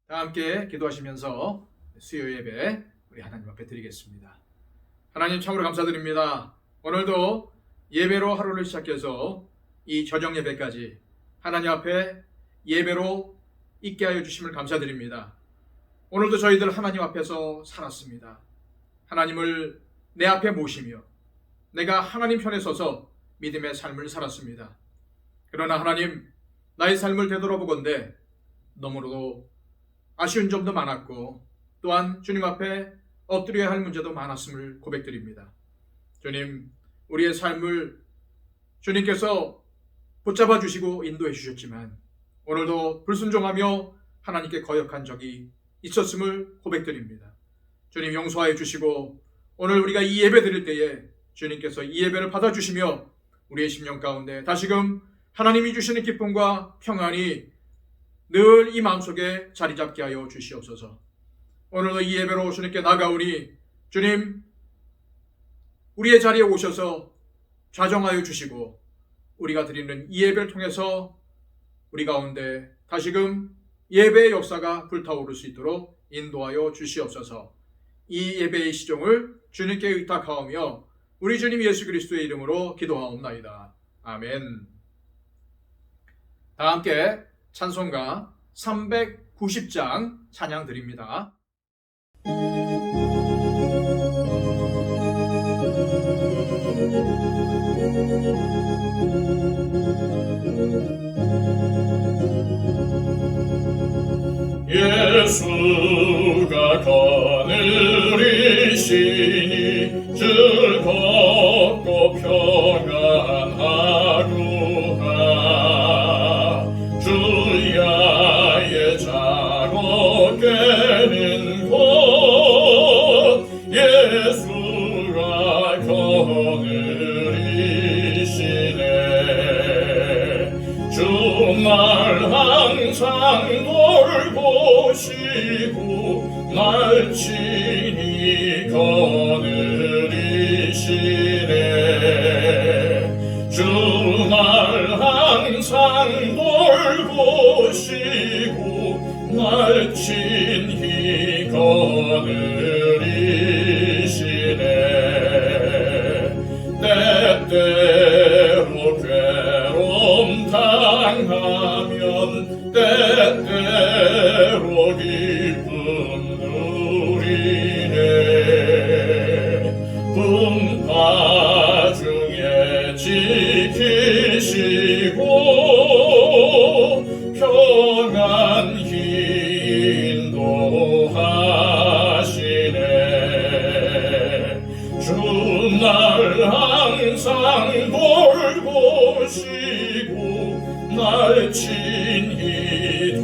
다 함께 기도하시면서 수요 예배 우리 하나님 앞에 드리겠습니다. 하나님 참으로 감사드립니다. 오늘도 예배로 하루를 시작해서 이 저녁 예배까지 하나님 앞에 예배로 있게 하여 주심을 감사드립니다. 오늘도 저희들 하나님 앞에서 살았습니다. 하나님을 내 앞에 모시며 내가 하나님 편에 서서 믿음의 삶을 살았습니다. 그러나 하나님, 나의 삶을 되돌아보건대 너무나도 아쉬운 점도 많았고 또한 주님 앞에 엎드려야 할 문제도 많았음을 고백드립니다. 주님, 우리의 삶을 주님께서 붙잡아 주시고 인도해 주셨지만 오늘도 불순종하며 하나님께 거역한 적이 있었음을 고백드립니다. 주님, 용서하여 주시고 오늘 우리가 이 예배 드릴 때에 주님께서 이 예배를 받아주시며 우리의 심령 가운데 다시금 하나님이 주시는 기쁨과 평안이 늘 이 마음속에 자리 잡게 하여 주시옵소서. 오늘도 이 예배로 주님께 나가오니 주님, 우리의 자리에 오셔서 좌정하여 주시고 우리가 드리는 이 예배를 통해서 우리 가운데 다시금 예배의 역사가 불타오를 수 있도록 인도하여 주시옵소서. 이 예배의 시종을 주님께 의탁하오며 우리 주님 예수 그리스도의 이름으로 기도하옵나이다. 아멘. 다 함께 찬송가 390장 찬양 드립니다. 예수가 거느리시니 즐겁고 평안하구나. 주야의 자고 깨는 곳 예수가 거느리시네. 주말 항상 돌보시고 날 친히 거느리시네. 주날 항상 돌보시고 날 친히 거느리시네. 때때로 괴로움 당하면 때때로 기쁨 누리네. 풍파 중에 지키시고 평안히 인도하시네. 주날 항상 돌보시고 날 친히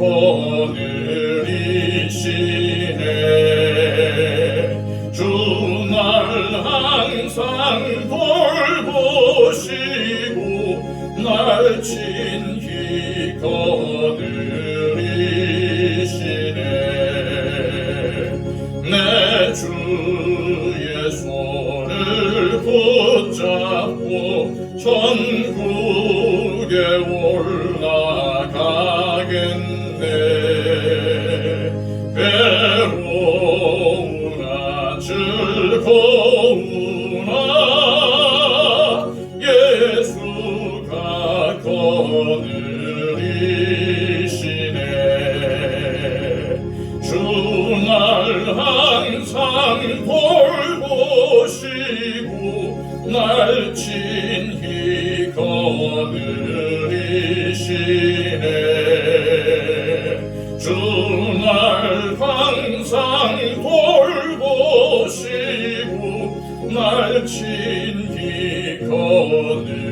거느리시네. 주날 항상 돌보시고 날 친히 거느리시네. 내 주의 손을 붙잡고 천국에 올라가겠네. 괴로우나 즐거우나 예수가 거느리시네. 주날 항상 돌보시고 날 친히 거느리시네. 주날 항상 돌보시고 날 친히 거느리시네.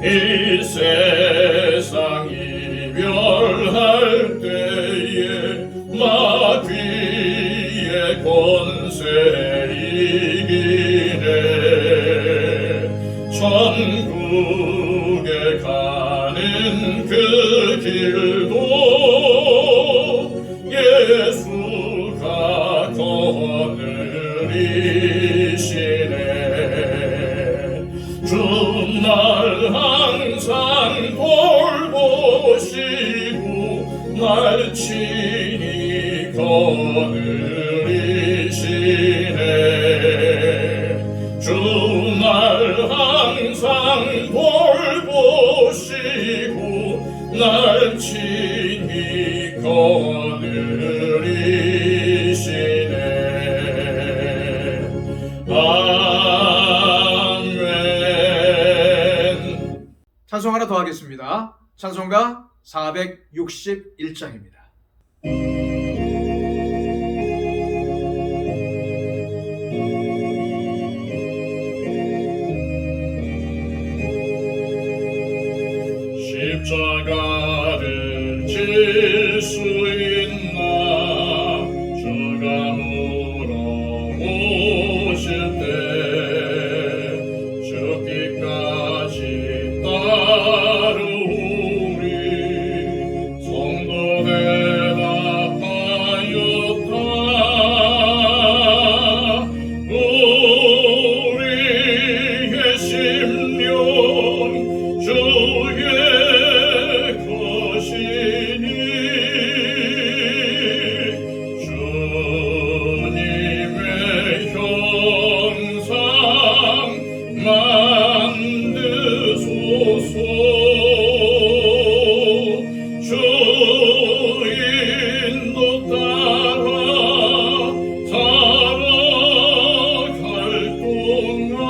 이 세상 이별할 때에 마귀의 권세 이기네. 천국에 가는 그 길도 예수가 거느리시네. 주날 항상 돌보 돌보시고 날 친히 거느리시네. 주 날 항상 돌보시고 날 친히 거느리시네. 아멘. 찬송 하나 더 하겠습니다. 찬송가 461장입니다. 십자가를 질 수 있나 주가 물어보실 때 죽기까지 따르오리. 성도 대답하였다. 우리의 심령 주의 것이니 주님의 형상 만드소서. 주 인도 따라 살아갈 동안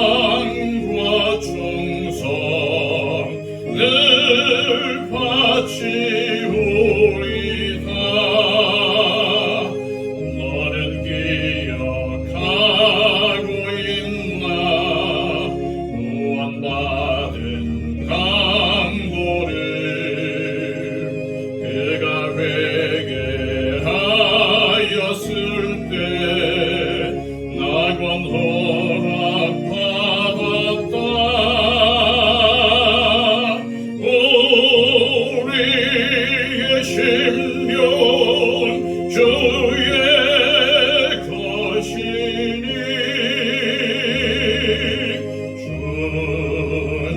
사랑과 충성을 바치오리다. 너는 기억하고 있나 구원받은 강도를. 그가 회개하였을 때 낙원 허락받았다. 우리의 심령 주의 것이니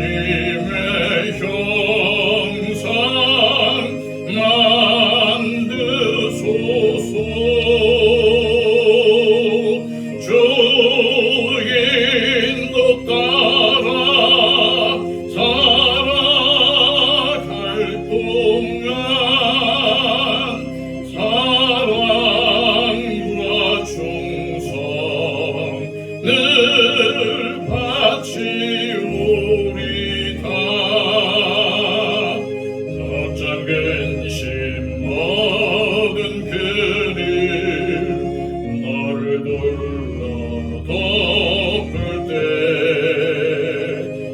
주님의 형상 만드소서. 주 인도 따라 살아갈 동안 사랑과 충성을 바치오리다. 넉장 근심 먹은 그늘 너를 둘러 덮을 때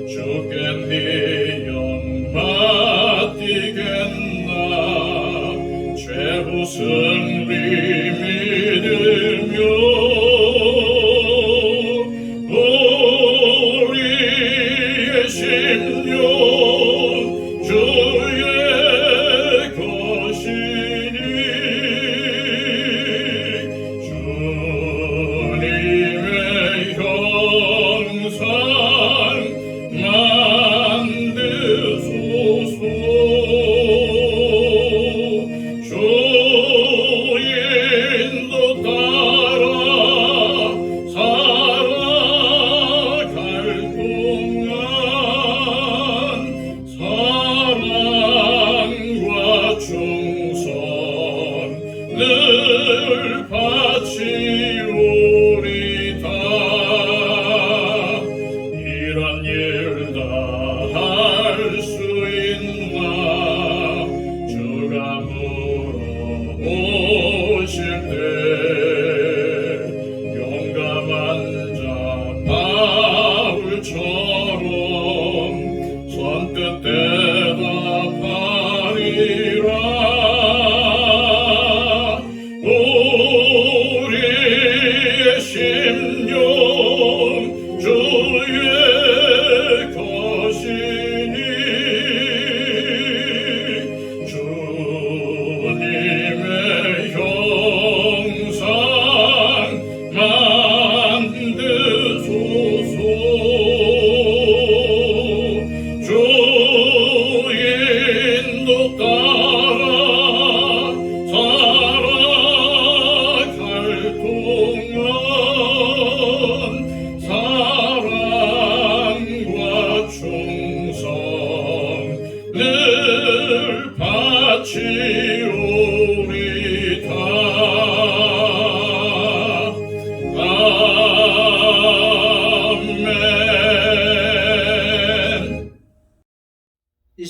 죽겠니 영마 뛰겠나. 최후 승리 믿으며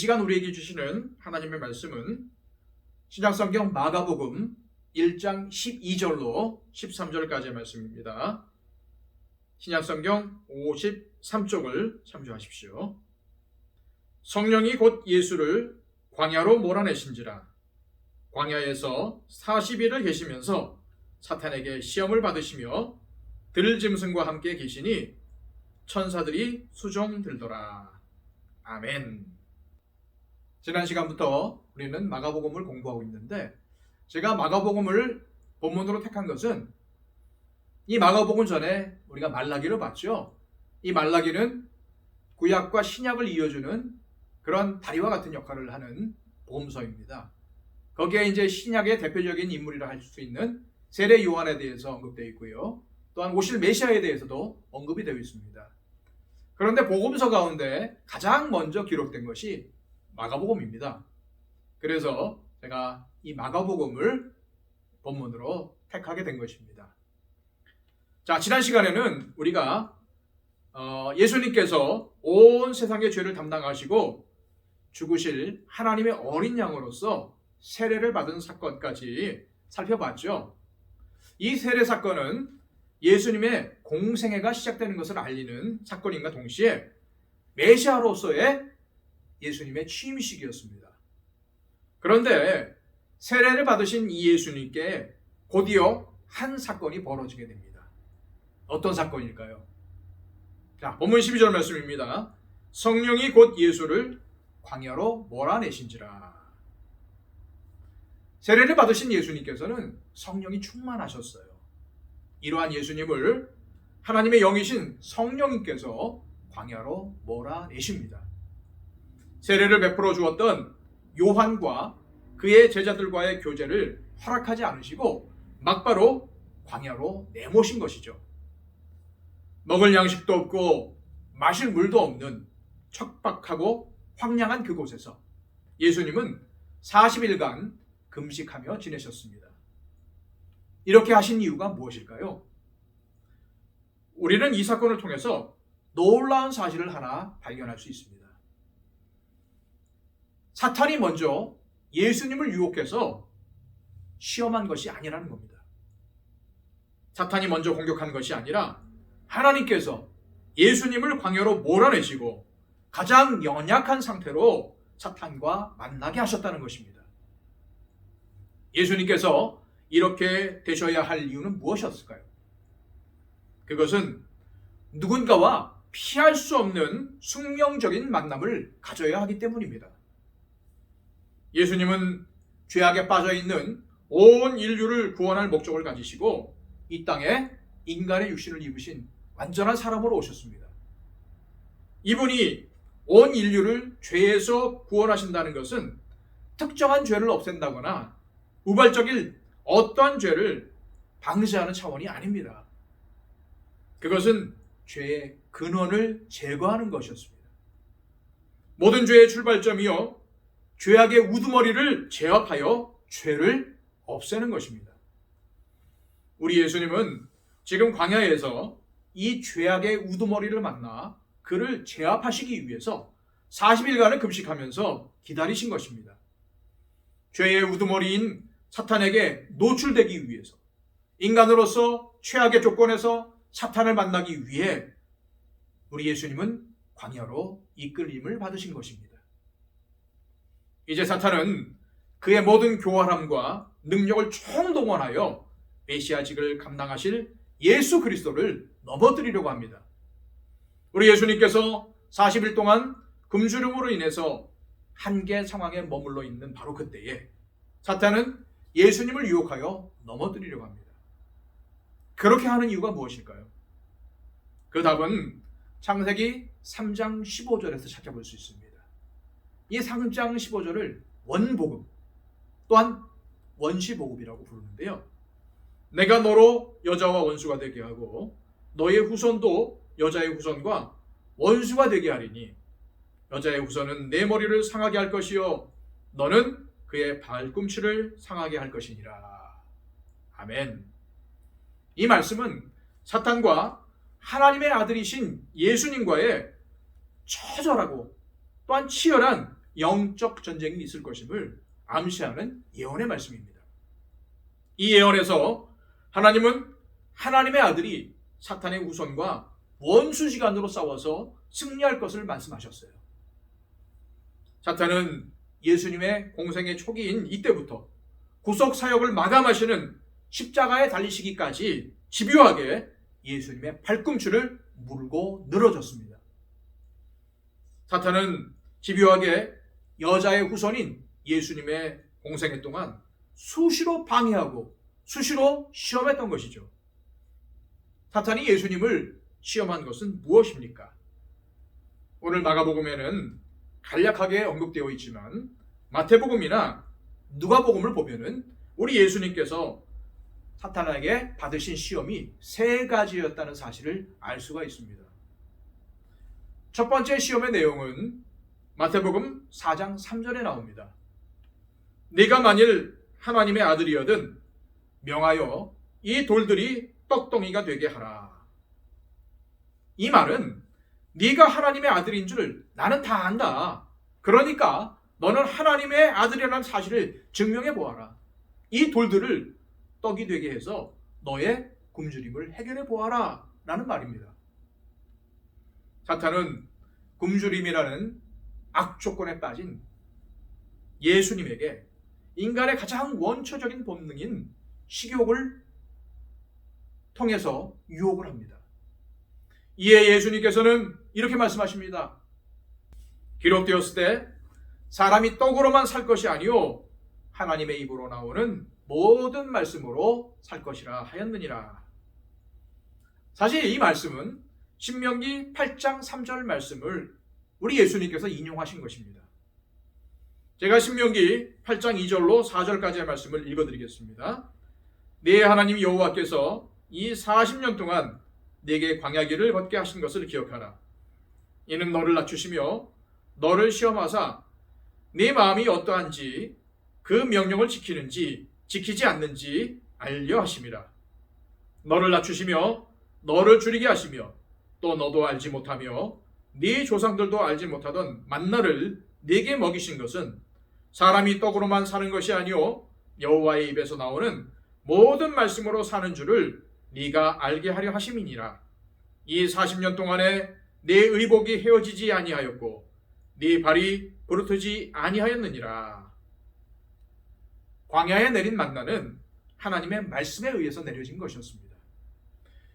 시간 우리에게 주시는 하나님의 말씀은 신약성경 마가복음 1장 12절로 13절까지의 말씀입니다. 신약성경 53쪽을 참조하십시오. 성령이 곧 예수를 광야로 몰아내신지라 광야에서 40일을 계시면서 사탄에게 시험을 받으시며 들짐승과 함께 계시니 천사들이 수종 들더라. 아멘. 지난 시간부터 우리는 마가복음을 공부하고 있는데 제가 마가복음을 본문으로 택한 것은 이 마가복음 전에 우리가 말라기를 봤죠. 이 말라기는 구약과 신약을 이어주는 그런 다리와 같은 역할을 하는 복음서입니다. 거기에 이제 신약의 대표적인 인물이라 할 수 있는 세례 요한에 대해서 언급되어 있고요. 또한 오실 메시아에 대해서도 언급이 되어 있습니다. 그런데 복음서 가운데 가장 먼저 기록된 것이 마가복음입니다. 그래서 제가 이 마가복음을 본문으로 택하게 된 것입니다. 자, 지난 시간에는 우리가 예수님께서 온 세상의 죄를 담당하시고 죽으실 하나님의 어린 양으로서 세례를 받은 사건까지 살펴봤죠. 이 세례 사건은 예수님의 공생애가 시작되는 것을 알리는 사건인가 동시에 메시아로서의 예수님의 취임식이었습니다. 그런데 세례를 받으신 이 예수님께 곧이어 한 사건이 벌어지게 됩니다. 어떤 사건일까요? 자, 본문 12절 말씀입니다. 성령이 곧 예수를 광야로 몰아내신지라. 세례를 받으신 예수님께서는 성령이 충만하셨어요. 이러한 예수님을 하나님의 영이신 성령님께서 광야로 몰아내십니다. 세례를 베풀어 주었던 요한과 그의 제자들과의 교제를 허락하지 않으시고 막바로 광야로 내모신 것이죠. 먹을 양식도 없고 마실 물도 없는 척박하고 황량한 그곳에서 예수님은 40일간 금식하며 지내셨습니다. 이렇게 하신 이유가 무엇일까요? 우리는 이 사건을 통해서 놀라운 사실을 하나 발견할 수 있습니다. 사탄이 먼저 예수님을 유혹해서 시험한 것이 아니라는 겁니다. 사탄이 먼저 공격한 것이 아니라 하나님께서 예수님을 광야로 몰아내시고 가장 연약한 상태로 사탄과 만나게 하셨다는 것입니다. 예수님께서 이렇게 되셔야 할 이유는 무엇이었을까요? 그것은 누군가와 피할 수 없는 숙명적인 만남을 가져야 하기 때문입니다. 예수님은 죄악에 빠져 있는 온 인류를 구원할 목적을 가지시고 이 땅에 인간의 육신을 입으신 완전한 사람으로 오셨습니다. 이분이 온 인류를 죄에서 구원하신다는 것은 특정한 죄를 없앤다거나 우발적인 어떤 죄를 방지하는 차원이 아닙니다. 그것은 죄의 근원을 제거하는 것이었습니다. 모든 죄의 출발점이요, 죄악의 우두머리를 제압하여 죄를 없애는 것입니다. 우리 예수님은 지금 광야에서 이 죄악의 우두머리를 만나 그를 제압하시기 위해서 40일간을 금식하면서 기다리신 것입니다. 죄의 우두머리인 사탄에게 노출되기 위해서, 인간으로서 최악의 조건에서 사탄을 만나기 위해 우리 예수님은 광야로 이끌림을 받으신 것입니다. 이제 사탄은 그의 모든 교활함과 능력을 총동원하여 메시아직을 감당하실 예수 그리스도를 넘어뜨리려고 합니다. 우리 예수님께서 40일 동안 금주름으로 인해서 한계 상황에 머물러 있는 바로 그때에 사탄은 예수님을 유혹하여 넘어뜨리려고 합니다. 그렇게 하는 이유가 무엇일까요? 그 답은 창세기 3장 15절에서 찾아볼 수 있습니다. 이 3장 15절을 원복음, 또한 원시복음이라고 부르는데요. 내가 너로 여자와 원수가 되게 하고 너의 후손도 여자의 후손과 원수가 되게 하리니 여자의 후손은 내 머리를 상하게 할 것이요 너는 그의 발꿈치를 상하게 할 것이니라. 아멘. 이 말씀은 사탄과 하나님의 아들이신 예수님과의 처절하고 또한 치열한 영적 전쟁이 있을 것임을 암시하는 예언의 말씀입니다. 이 예언에서 하나님은 하나님의 아들이 사탄의 후손과 원수지간으로 싸워서 승리할 것을 말씀하셨어요. 사탄은 예수님의 공생의 초기인 이때부터 구속 사역을 마감하시는 십자가에 달리시기까지 집요하게 예수님의 발꿈치를 물고 늘어졌습니다. 사탄은 집요하게 여자의 후손인 예수님의 공생애 동안 수시로 방해하고 수시로 시험했던 것이죠. 사탄이 예수님을 시험한 것은 무엇입니까? 오늘 마가복음에는 간략하게 언급되어 있지만 마태복음이나 누가복음을 보면은 우리 예수님께서 사탄에게 받으신 시험이 3가지였다는 사실을 알 수가 있습니다. 첫 번째 시험의 내용은 마태복음 4장 3절에 나옵니다. 네가 만일 하나님의 아들이여든 명하여 이 돌들이 떡덩이가 되게 하라. 이 말은 네가 하나님의 아들인 줄 나는 다 안다. 그러니까 너는 하나님의 아들이라는 사실을 증명해 보아라. 이 돌들을 떡이 되게 해서 너의 굶주림을 해결해 보아라 라는 말입니다. 사탄은 굶주림이라는 악조건에 빠진 예수님에게 인간의 가장 원초적인 본능인 식욕을 통해서 유혹을 합니다. 이에 예수님께서는 이렇게 말씀하십니다. 기록되었을 때 사람이 떡으로만 살 것이 아니요 하나님의 입으로 나오는 모든 말씀으로 살 것이라 하였느니라. 사실 이 말씀은 신명기 8장 3절 말씀을 우리 예수님께서 인용하신 것입니다. 제가 신명기 8장 2절로 4절까지의 말씀을 읽어드리겠습니다. 네 하나님 여호와께서 이 40년 동안 네게 광야길을 걷게 하신 것을 기억하라. 이는 너를 낮추시며 너를 시험하사 네 마음이 어떠한지 그 명령을 지키는지 지키지 않는지 알려 하심이라. 너를 낮추시며 너를 줄이게 하시며 또 너도 알지 못하며 네 조상들도 알지 못하던 만나를 네게 먹이신 것은 사람이 떡으로만 사는 것이 아니요 여호와의 입에서 나오는 모든 말씀으로 사는 줄을 네가 알게 하려 하심이니라. 이 40년 동안에 네 의복이 헤어지지 아니하였고 네 발이 부르트지 아니하였느니라. 광야에 내린 만나는 하나님의 말씀에 의해서 내려진 것이었습니다.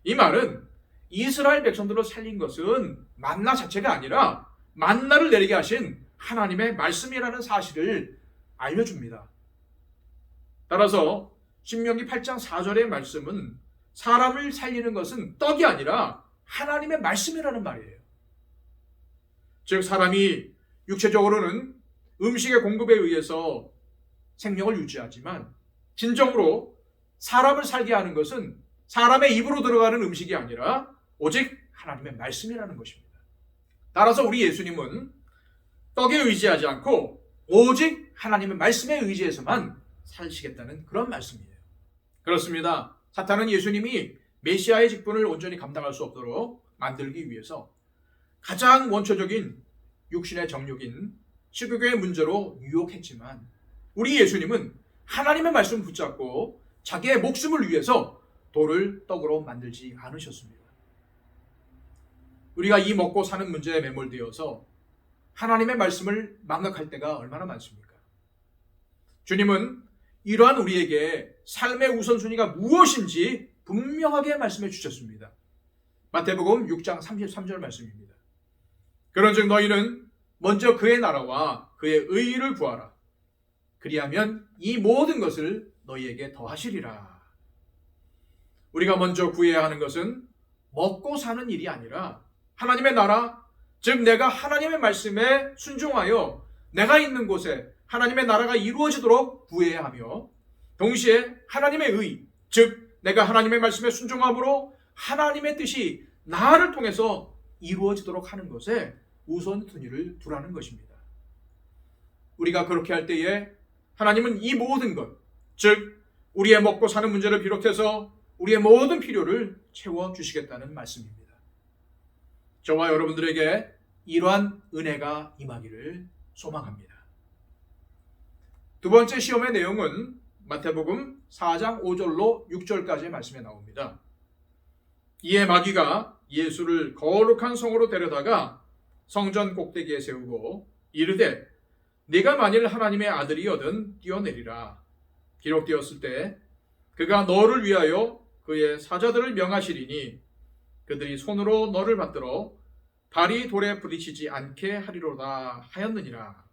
이 말은 이스라엘 백성들을 살린 것은 만나 자체가 아니라 만나를 내리게 하신 하나님의 말씀이라는 사실을 알려줍니다. 따라서 신명기 8장 4절의 말씀은 사람을 살리는 것은 떡이 아니라 하나님의 말씀이라는 말이에요. 즉 사람이 육체적으로는 음식의 공급에 의해서 생명을 유지하지만 진정으로 사람을 살게 하는 것은 사람의 입으로 들어가는 음식이 아니라 오직 하나님의 말씀이라는 것입니다. 따라서 우리 예수님은 떡에 의지하지 않고 오직 하나님의 말씀에 의지해서만 사시겠다는 그런 말씀이에요. 그렇습니다. 사탄은 예수님이 메시아의 직분을 온전히 감당할 수 없도록 만들기 위해서 가장 원초적인 육신의 정욕인 식욕의 문제로 유혹했지만 우리 예수님은 하나님의 말씀을 붙잡고 자기의 목숨을 위해서 돌을 떡으로 만들지 않으셨습니다. 우리가 이 먹고 사는 문제에 매몰되어서 하나님의 말씀을 망각할 때가 얼마나 많습니까? 주님은 이러한 우리에게 삶의 우선순위가 무엇인지 분명하게 말씀해 주셨습니다. 마태복음 6장 33절 말씀입니다. 그런즉 너희는 먼저 그의 나라와 그의 의의를 구하라. 그리하면 이 모든 것을 너희에게 더하시리라. 우리가 먼저 구해야 하는 것은 먹고 사는 일이 아니라 하나님의 나라, 즉 내가 하나님의 말씀에 순종하여 내가 있는 곳에 하나님의 나라가 이루어지도록 구해야 하며 동시에 하나님의 의, 즉 내가 하나님의 말씀에 순종함으로 하나님의 뜻이 나를 통해서 이루어지도록 하는 것에 우선순위를 두라는 것입니다. 우리가 그렇게 할 때에 하나님은 이 모든 것, 즉 우리의 먹고 사는 문제를 비롯해서 우리의 모든 필요를 채워주시겠다는 말씀입니다. 저와 여러분들에게 이러한 은혜가 임하기를 소망합니다. 두 번째 시험의 내용은 마태복음 4장 5절로 6절까지의 말씀에 나옵니다. 이에 마귀가 예수를 거룩한 성으로 데려다가 성전 꼭대기에 세우고 이르되 네가 만일 하나님의 아들이거든 뛰어내리라. 기록되었을 때 그가 너를 위하여 그의 사자들을 명하시리니 그들이 손으로 너를 받들어 발이 돌에 부딪히지 않게 하리로다 하였느니라.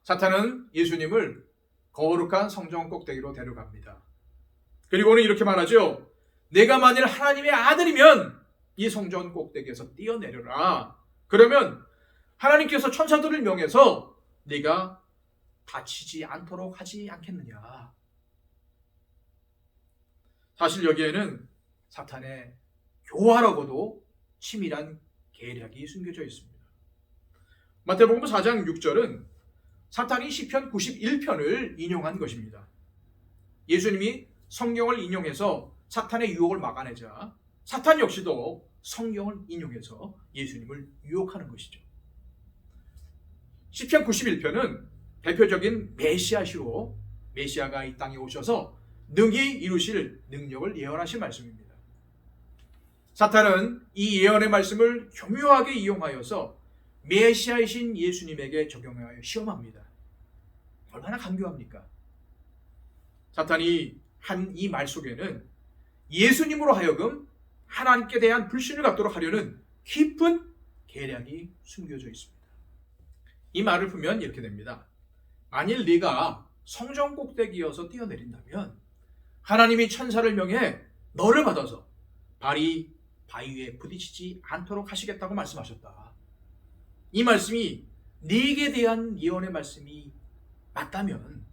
사탄은 예수님을 거룩한 성전 꼭대기로 데려갑니다. 그리고는 이렇게 말하죠. 내가 만일 하나님의 아들이면 이 성전 꼭대기에서 뛰어내려라. 그러면 하나님께서 천사들을 명해서 네가 다치지 않도록 하지 않겠느냐. 사실 여기에는 사탄의 교활하고도 치밀한 계략이 숨겨져 있습니다. 마태복음 4장 6절은 사탄이 시편 91편을 인용한 것입니다. 예수님이 성경을 인용해서 사탄의 유혹을 막아내자 사탄 역시도 성경을 인용해서 예수님을 유혹하는 것이죠. 시편 91편은 대표적인 메시아시로 메시아가 이 땅에 오셔서 능히 이루실 능력을 예언하신 말씀입니다. 사탄은 이 예언의 말씀을 교묘하게 이용하여서 메시아이신 예수님에게 적용하여 시험합니다. 얼마나 간교합니까? 사탄이 한 이 말 속에는 예수님으로 하여금 하나님께 대한 불신을 갖도록 하려는 깊은 계략이 숨겨져 있습니다. 이 말을 보면 이렇게 됩니다. 만일 네가 성전 꼭대기여서 뛰어내린다면 하나님이 천사를 명해 너를 받아서 발이 바위에 부딪히지 않도록 하시겠다고 말씀하셨다. 이 말씀이 네게 대한 예언의 말씀이 맞다면,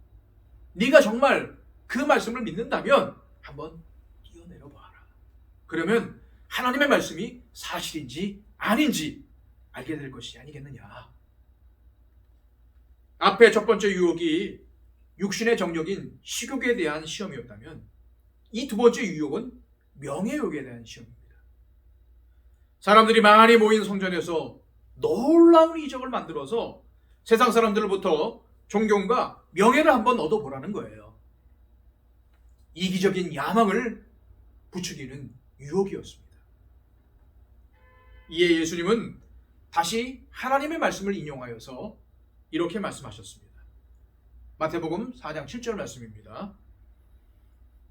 네가 정말 그 말씀을 믿는다면 한번 뛰어내려 봐라. 그러면 하나님의 말씀이 사실인지 아닌지 알게 될 것이 아니겠느냐. 앞에 첫 번째 유혹이 육신의 정욕인 식욕에 대한 시험이었다면 이 두 번째 유혹은 명예욕에 대한 시험입니다. 사람들이 많이 모인 성전에서 놀라운 이적을 만들어서 세상 사람들로부터 존경과 명예를 한번 얻어보라는 거예요. 이기적인 야망을 부추기는 유혹이었습니다. 이에 예수님은 다시 하나님의 말씀을 인용하여서 이렇게 말씀하셨습니다. 마태복음 4장 7절 말씀입니다.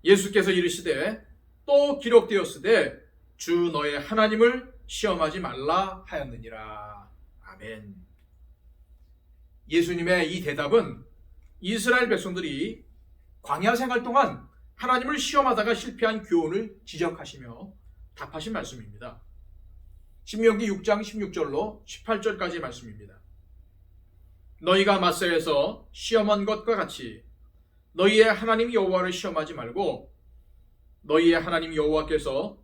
예수께서 이르시되 또 기록되었으되 주 너의 하나님을 시험하지 말라 하였느니라. 아멘. 예수님의 이 대답은 이스라엘 백성들이 광야 생활 동안 하나님을 시험하다가 실패한 교훈을 지적하시며 답하신 말씀입니다. 신명기 6장 16절로 18절까지 말씀입니다. 너희가 마사에서 시험한 것과 같이 너희의 하나님 여호와를 시험하지 말고 너희의 하나님 여호와께서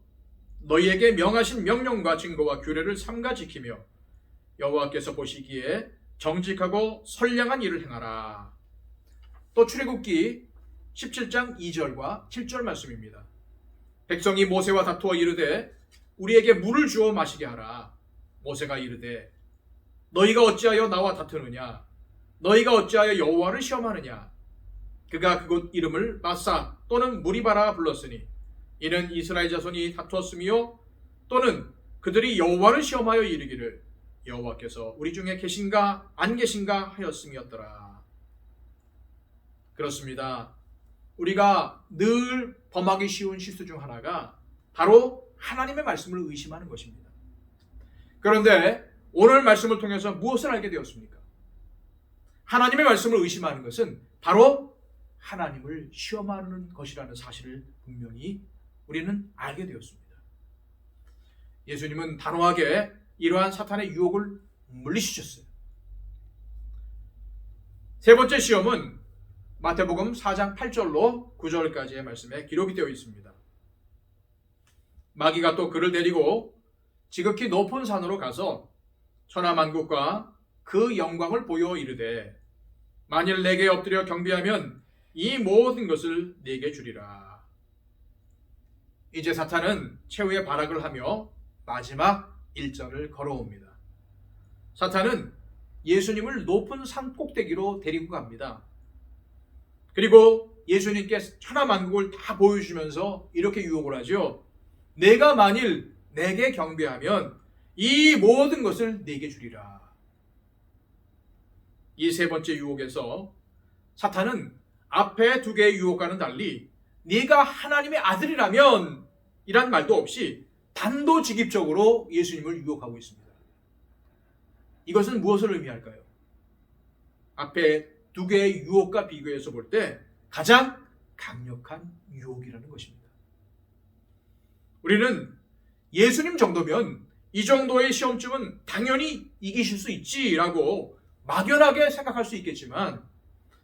너희에게 명하신 명령과 증거와 규례를 삼가 지키며 여호와께서 보시기에 정직하고 선량한 일을 행하라. 또 출애굽기 17장 2절과 7절 말씀입니다. 백성이 모세와 다투어 이르되 우리에게 물을 주어 마시게 하라. 모세가 이르되 너희가 어찌하여 나와 다투느냐? 너희가 어찌하여 여호와를 시험하느냐? 그가 그곳 이름을 마사 또는 무리바라 불렀으니 이는 이스라엘 자손이 다투었으며 또는 그들이 여호와를 시험하여 이르기를 여호와께서 우리 중에 계신가 안 계신가 하였음이었더라. 그렇습니다. 우리가 늘 범하기 쉬운 실수 중 하나가 바로 하나님의 말씀을 의심하는 것입니다. 그런데 오늘 말씀을 통해서 무엇을 알게 되었습니까? 하나님의 말씀을 의심하는 것은 바로 하나님을 시험하는 것이라는 사실을 분명히 우리는 알게 되었습니다. 예수님은 단호하게 이러한 사탄의 유혹을 물리치셨어요. 세 번째 시험은 마태복음 4장 8절로 9절까지의 말씀에 기록이 되어 있습니다. 마귀가 또 그를 데리고 지극히 높은 산으로 가서 천하만국과 그 영광을 보여 이르되 만일 내게 엎드려 경배하면 이 모든 것을 내게 주리라. 이제 사탄은 최후의 발악을 하며 마지막 일절을 걸어옵니다. 사탄은 예수님을 높은 산 꼭대기로 데리고 갑니다. 그리고 예수님께 천하만국을 다 보여주면서 이렇게 유혹을 하죠. 내가 만일 내게 경배하면 이 모든 것을 내게 주리라. 이 세 번째 유혹에서 사탄은 앞에 두 개의 유혹과는 달리 네가 하나님의 아들이라면 이란 말도 없이 단도직입적으로 예수님을 유혹하고 있습니다. 이것은 무엇을 의미할까요? 앞에 두 개의 유혹과 비교해서 볼 때 가장 강력한 유혹이라는 것입니다. 우리는 예수님 정도면 이 정도의 시험쯤은 당연히 이기실 수 있지라고 막연하게 생각할 수 있겠지만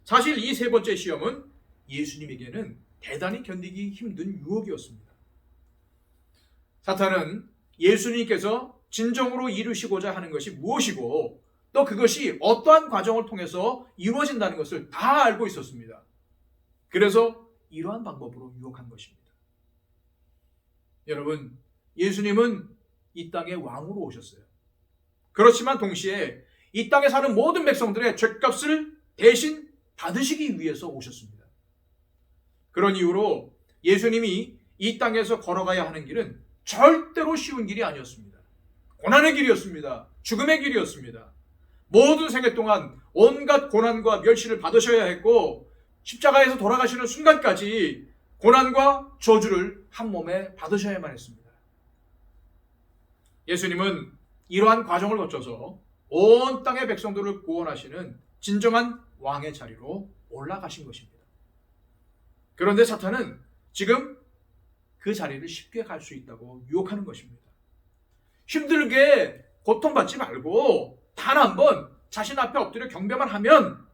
사실 이 세 번째 시험은 예수님에게는 대단히 견디기 힘든 유혹이었습니다. 사탄은 예수님께서 진정으로 이루시고자 하는 것이 무엇이고 또 그것이 어떠한 과정을 통해서 이루어진다는 것을 다 알고 있었습니다. 그래서 이러한 방법으로 유혹한 것입니다. 여러분, 예수님은 이 땅에 왕으로 오셨어요. 그렇지만 동시에 이 땅에 사는 모든 백성들의 죗값을 대신 받으시기 위해서 오셨습니다. 그런 이유로 예수님이 이 땅에서 걸어가야 하는 길은 절대로 쉬운 길이 아니었습니다. 고난의 길이었습니다. 죽음의 길이었습니다. 모든 생애 동안 온갖 고난과 멸시를 받으셔야 했고 십자가에서 돌아가시는 순간까지 고난과 저주를 한 몸에 받으셔야만 했습니다. 예수님은 이러한 과정을 거쳐서 온 땅의 백성들을 구원하시는 진정한 왕의 자리로 올라가신 것입니다. 그런데 사탄은 지금 그 자리를 쉽게 갈 수 있다고 유혹하는 것입니다. 힘들게 고통받지 말고 단 한 번 자신 앞에 엎드려 경배만 하면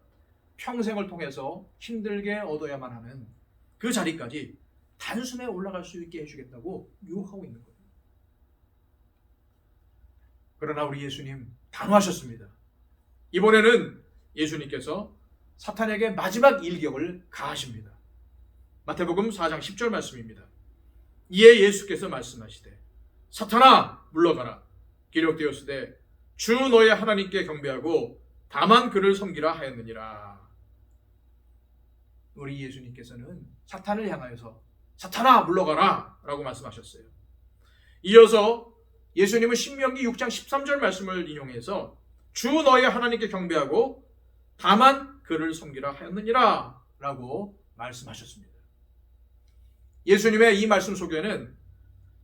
평생을 통해서 힘들게 얻어야만 하는 그 자리까지 단숨에 올라갈 수 있게 해주겠다고 유혹하고 있는 거예요. 그러나 우리 예수님 단호하셨습니다. 이번에는 예수님께서 사탄에게 마지막 일격을 가하십니다. 마태복음 4장 10절 말씀입니다. 이에 예수께서 말씀하시되 사탄아 물러가라. 기록되었으되 주 너의 하나님께 경배하고 다만 그를 섬기라 하였느니라. 우리 예수님께서는 사탄을 향하여서 사탄아 물러가라 라고 말씀하셨어요. 이어서 예수님은 신명기 6장 13절 말씀을 인용해서 주 너의 하나님께 경배하고 다만 그를 섬기라 하였느니라 라고 말씀하셨습니다. 예수님의 이 말씀 속에는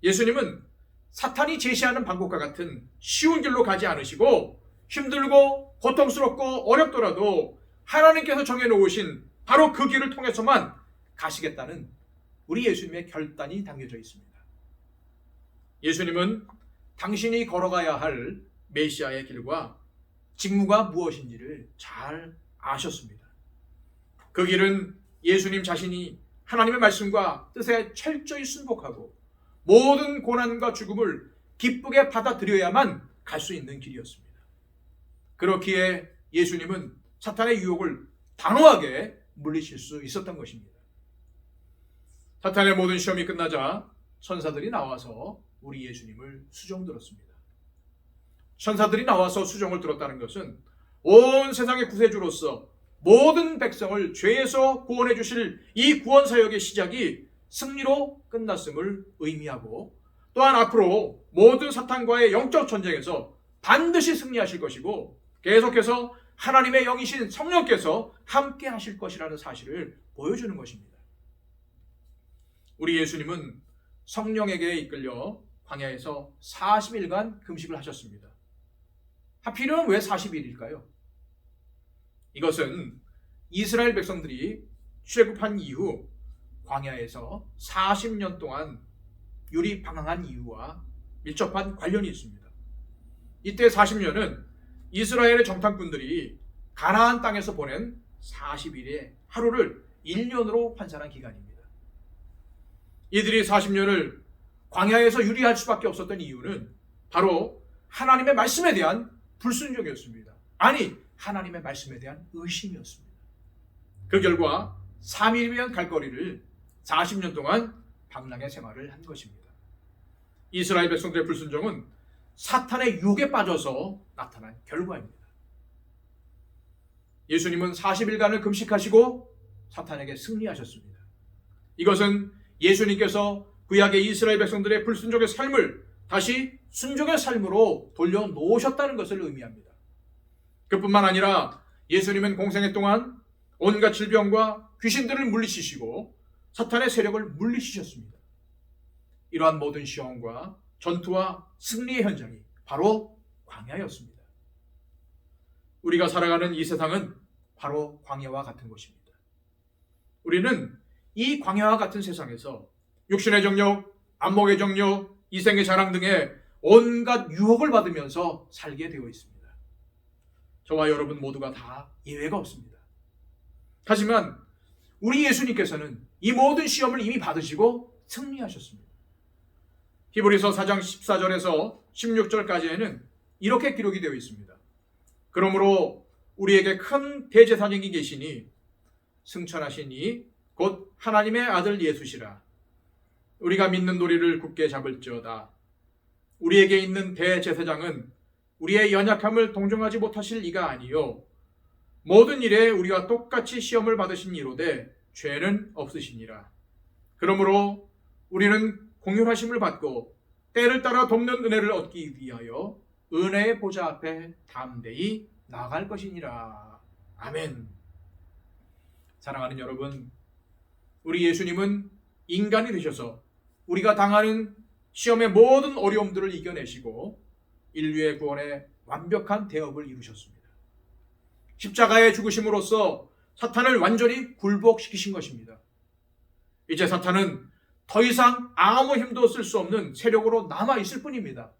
예수님은 사탄이 제시하는 방법과 같은 쉬운 길로 가지 않으시고 힘들고 고통스럽고 어렵더라도 하나님께서 정해놓으신 바로 그 길을 통해서만 가시겠다는 우리 예수님의 결단이 담겨져 있습니다. 예수님은 당신이 걸어가야 할 메시아의 길과 직무가 무엇인지를 잘 아셨습니다. 그 길은 예수님 자신이 하나님의 말씀과 뜻에 철저히 순복하고 모든 고난과 죽음을 기쁘게 받아들여야만 갈 수 있는 길이었습니다. 그렇기에 예수님은 사탄의 유혹을 단호하게 물리칠 수 있었던 것입니다. 사탄의 모든 시험이 끝나자 천사들이 나와서 우리 예수님을 수종 들었습니다. 천사들이 나와서 수종을 들었다는 것은 온 세상의 구세주로서 모든 백성을 죄에서 구원해 주실 이 구원 사역의 시작이 승리로 끝났음을 의미하고 또한 앞으로 모든 사탄과의 영적 전쟁에서 반드시 승리하실 것이고 계속해서 하나님의 영이신 성령께서 함께 하실 것이라는 사실을 보여주는 것입니다. 우리 예수님은 성령에게 이끌려 광야에서 40일간 금식을 하셨습니다. 하필이면 왜 40일일까요? 이것은 이스라엘 백성들이 출애굽한 이후 광야에서 40년 동안 유리방황한 이유와 밀접한 관련이 있습니다. 이때 40년은 이스라엘의 정탐꾼들이 가나안 땅에서 보낸 40일의 하루를 1년으로 환산한 기간입니다. 이들이 40년을 광야에서 유리할 수밖에 없었던 이유는 바로 하나님의 말씀에 대한 불순종이었습니다. 아니, 하나님의 말씀에 대한 의심이었습니다. 그 결과 3일이면 갈 거리를 40년 동안 방랑의 생활을 한 것입니다. 이스라엘 백성들의 불순종은 사탄의 유혹에 빠져서 나타난 결과입니다. 예수님은 40일간을 금식하시고 사탄에게 승리하셨습니다. 이것은 예수님께서 구약의 이스라엘 백성들의 불순종의 삶을 다시 순종의 삶으로 돌려놓으셨다는 것을 의미합니다. 그뿐만 아니라 예수님은 공생애 동안 온갖 질병과 귀신들을 물리치시고 사탄의 세력을 물리치셨습니다. 이러한 모든 시험과 전투와 승리의 현장이 바로 광야였습니다. 우리가 살아가는 이 세상은 바로 광야와 같은 곳입니다. 우리는 이 광야와 같은 세상에서 육신의 정욕, 안목의 정욕, 이생의 자랑 등의 온갖 유혹을 받으면서 살게 되어 있습니다. 저와 여러분 모두가 다 예외가 없습니다. 하지만 우리 예수님께서는 이 모든 시험을 이미 받으시고 승리하셨습니다. 히브리서 4장 14절에서 16절까지에는 이렇게 기록이 되어 있습니다. 그러므로 우리에게 큰 대제사장이 계시니 승천하시니 곧 하나님의 아들 예수시라. 우리가 믿는 도리를 굳게 잡을지어다. 우리에게 있는 대제사장은 우리의 연약함을 동정하지 못하실 이가 아니요 모든 일에 우리와 똑같이 시험을 받으신 이로되 죄는 없으시니라. 그러므로 우리는 공률하심을 받고 때를 따라 돕는 은혜를 얻기 위하여 은혜의 보좌 앞에 담대히 나아갈 것이니라. 아멘. 사랑하는 여러분, 우리 예수님은 인간이 되셔서 우리가 당하는 시험의 모든 어려움들을 이겨내시고 인류의 구원에 완벽한 대업을 이루셨습니다. 십자가의 죽으심으로써 사탄을 완전히 굴복시키신 것입니다. 이제 사탄은 더 이상 아무 힘도 쓸 수 없는 세력으로 남아있을 뿐입니다.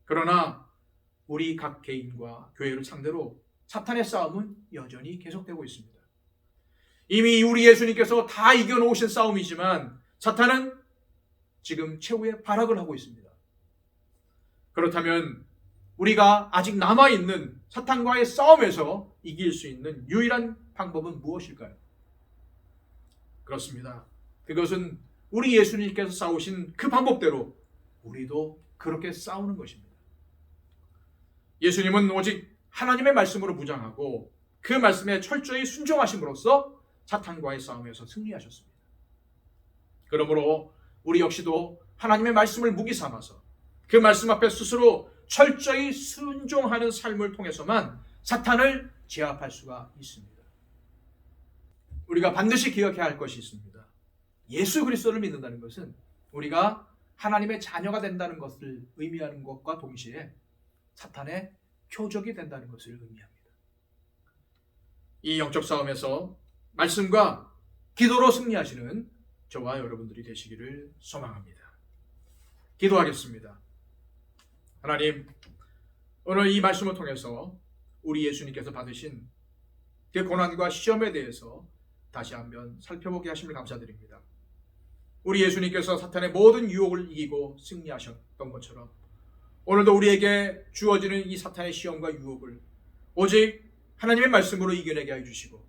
그러나 우리 각 개인과 교회를 상대로 사탄의 싸움은 여전히 계속되고 있습니다. 이미 우리 예수님께서 다 이겨놓으신 싸움이지만 사탄은 지금 최후의 발악을 하고 있습니다. 그렇다면 우리가 아직 남아있는 사탄과의 싸움에서 이길 수 있는 유일한 방법은 무엇일까요? 그렇습니다. 그것은 우리 예수님께서 싸우신 그 방법대로 우리도 그렇게 싸우는 것입니다. 예수님은 오직 하나님의 말씀으로 무장하고 그 말씀에 철저히 순종하심으로써 사탄과의 싸움에서 승리하셨습니다. 그러므로 우리 역시도 하나님의 말씀을 무기 삼아서 그 말씀 앞에 스스로 철저히 순종하는 삶을 통해서만 사탄을 제압할 수가 있습니다. 우리가 반드시 기억해야 할 것이 있습니다. 예수 그리스도를 믿는다는 것은 우리가 하나님의 자녀가 된다는 것을 의미하는 것과 동시에 사탄의 표적이 된다는 것을 의미합니다. 이 영적 싸움에서 말씀과 기도로 승리하시는 저와 여러분들이 되시기를 소망합니다. 기도하겠습니다. 하나님, 오늘 이 말씀을 통해서 우리 예수님께서 받으신 그 고난과 시험에 대해서 다시 한번 살펴보게 하심을 감사드립니다. 우리 예수님께서 사탄의 모든 유혹을 이기고 승리하셨던 것처럼 오늘도 우리에게 주어지는 이 사탄의 시험과 유혹을 오직 하나님의 말씀으로 이겨내게 해주시고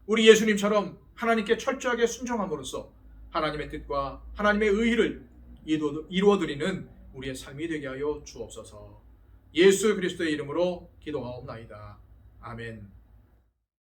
우리 예수님처럼 하나님께 철저하게 순종함으로써 하나님의 뜻과 하나님의 의의를 이루어드리는 우리의 삶이 되게 하여 주옵소서. 예수 그리스도의 이름으로 기도하옵나이다. 아멘.